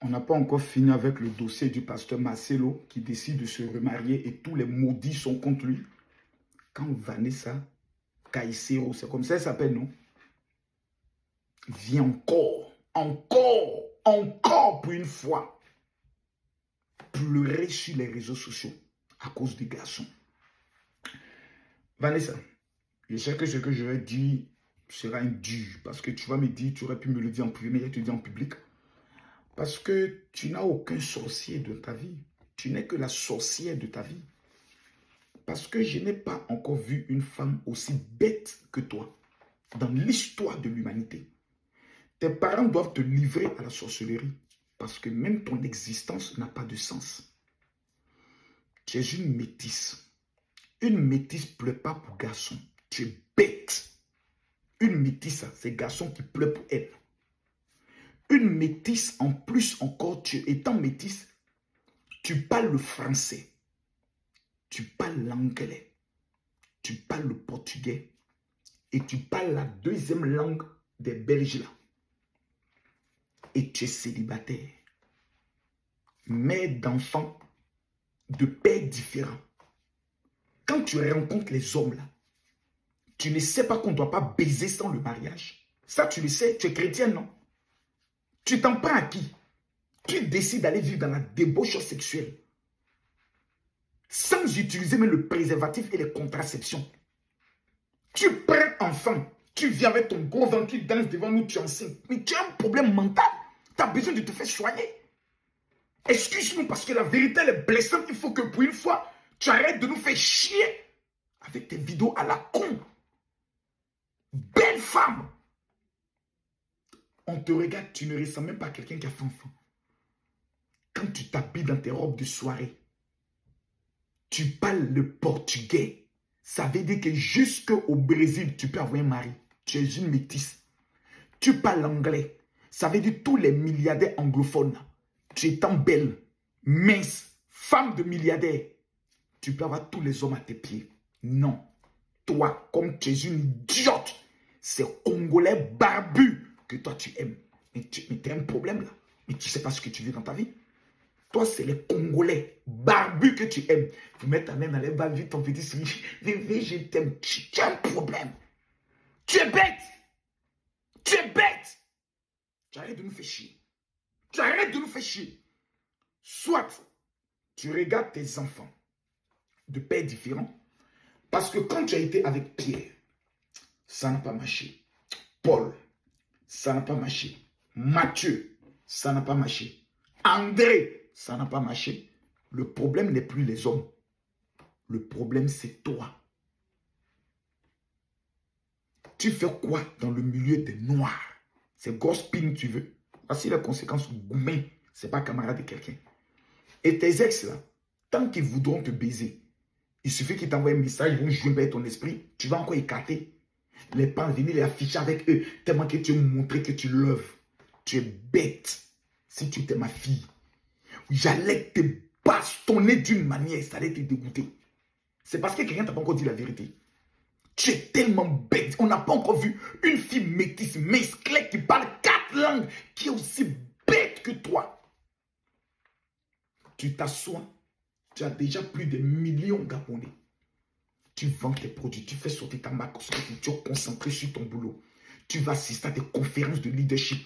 On n'a pas encore fini avec le dossier du pasteur Marcelo qui décide de se remarier et tous les maudits sont contre lui. Quand Vanessa Caicedo, c'est comme ça qu'elle s'appelle, non? Vient encore pour une fois pleurer sur les réseaux sociaux à cause des garçons. Vanessa, je sais que ce que je vais dire sera indur parce que tu vas me dire, tu aurais pu me le dire en privé, mais je te dis en public. Parce que tu n'as aucun sorcier de ta vie. Tu n'es que la sorcière de ta vie. Parce que je n'ai pas encore vu une femme aussi bête que toi dans l'histoire de l'humanité. Tes parents doivent te livrer à la sorcellerie parce que même ton existence n'a pas de sens. Tu es une métisse. Une métisse ne pleure pas pour garçon. Tu es bête. Une métisse, c'est garçon qui pleure pour elle. Une métisse, en plus encore, tu étant métisse, tu parles le français, tu parles l'anglais, tu parles le portugais et tu parles la deuxième langue des Belges là. Et tu es célibataire, mère d'enfants de pères différents. Quand tu rencontres les hommes là, tu ne sais pas qu'on ne doit pas baiser sans le mariage. Ça, tu le sais, tu es chrétien, non? Tu t'en prends à qui? Tu décides d'aller vivre dans la débauche sexuelle sans utiliser même le préservatif et les contraceptions. Tu prends enfant, tu viens avec ton gros ventre, tu danses devant nous, tu enseignes. Mais tu as un problème mental. Tu as besoin de te faire soigner. Excuse-nous parce que la vérité elle est blessante. Il faut que pour une fois, tu arrêtes de nous faire chier avec tes vidéos à la con. Belle femme. On te regarde, tu ne ressembles même pas à quelqu'un qui a fait enfant. Quand tu t'habilles dans tes robes de soirée, tu parles le portugais. Ça veut dire que jusqu'au Brésil, tu peux avoir un mari. Tu es une métisse. Tu parles l'anglais. Ça veut dire tous les milliardaires anglophones. Tu étant belle, mince, femme de milliardaire, tu peux avoir tous les hommes à tes pieds. Non. Toi, comme tu es une idiote, c'est Congolais barbu que toi tu aimes. Mais tu as un problème là. Mais tu ne sais pas ce que tu veux dans ta vie. Toi, c'est les Congolais barbus que tu aimes. Tu mets ta main dans les bas, vite ton petit sourire. Bébé, je t'aime. Tu as un problème. Tu es bête. Tu es bête. Tu arrêtes de nous faire chier. Tu arrêtes de nous faire chier. Soit tu regardes tes enfants de pères différents. Parce que quand tu as été avec Pierre, ça n'a pas marché. Paul, ça n'a pas marché. Matthieu, ça n'a pas marché. André, ça n'a pas marché. Le problème n'est plus les hommes. Le problème, c'est toi. Tu fais quoi dans le milieu des noirs? C'est gospel, tu veux. Voici la conséquence. Goumen, c'est pas camarade de quelqu'un. Et tes ex, là, tant qu'ils voudront te baiser, il suffit qu'ils t'envoient un message, ils vont jouer avec ton esprit, tu vas encore écarter. Les parents, venir les afficher avec eux, tellement que tu veux montrer que tu l'œuvres. Tu es bête. Si tu étais ma fille, j'allais te bastonner d'une manière, ça allait te dégoûter. C'est parce que quelqu'un t'a pas encore dit la vérité. Tu es tellement bête. On n'a pas encore vu une fille métisse, mesclée, qui parle 4 langues, qui est aussi bête que toi. Tu t'assois, tu as déjà plus de millions d'abonnés. Tu vends tes produits, tu fais sortir ta marque, tu es concentré sur ton boulot. Tu vas assister à des conférences de leadership.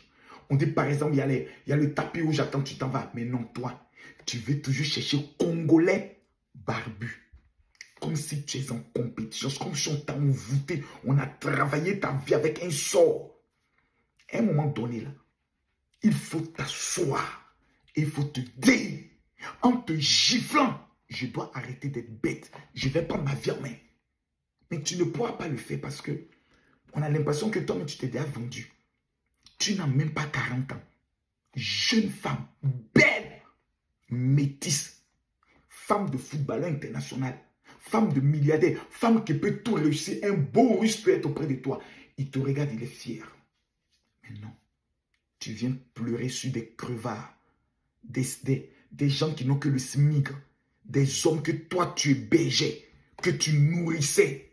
On dit par exemple, il y a le tapis où j'attends, tu t'en vas. Mais non, toi, tu veux toujours chercher Congolais barbus. Comme si tu es en compétition, comme si on t'a envoûté. On a travaillé ta vie avec un sort. À un moment donné, là, il faut t'asseoir. Il faut te dire, en te giflant, je dois arrêter d'être bête. Je vais prendre ma vie en main. Mais tu ne pourras pas le faire parce que on a l'impression que toi-même, tu t'es déjà vendu. Tu n'as même pas 40 ans. Jeune femme, belle, métisse, femme de footballeur international, femme de milliardaire, femme qui peut tout réussir. Un beau russe peut être auprès de toi. Il te regarde, il est fier. Mais non, tu viens pleurer sur des crevards, des gens qui n'ont que le SMIC, des hommes que toi tu hébergeais, que tu nourrissais.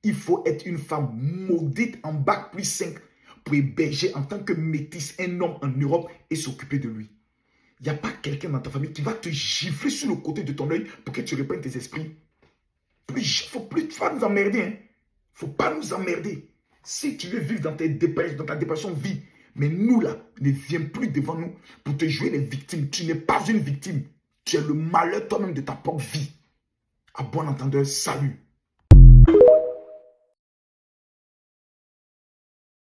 Il faut être une femme maudite en bac+5 pour héberger en tant que métisse un homme en Europe et s'occuper de lui. Il n'y a pas quelqu'un dans ta famille qui va te gifler sur le côté de ton œil pour que tu reprennes tes esprits. Faut pas nous emmerder. Hein. Faut pas nous emmerder. Si tu veux vivre dans ta dépression, vis. Mais nous là, ne viens plus devant nous pour te jouer les victimes. Tu n'es pas une victime. Tu es le malheur toi-même de ta propre vie. À bon entendeur, salut.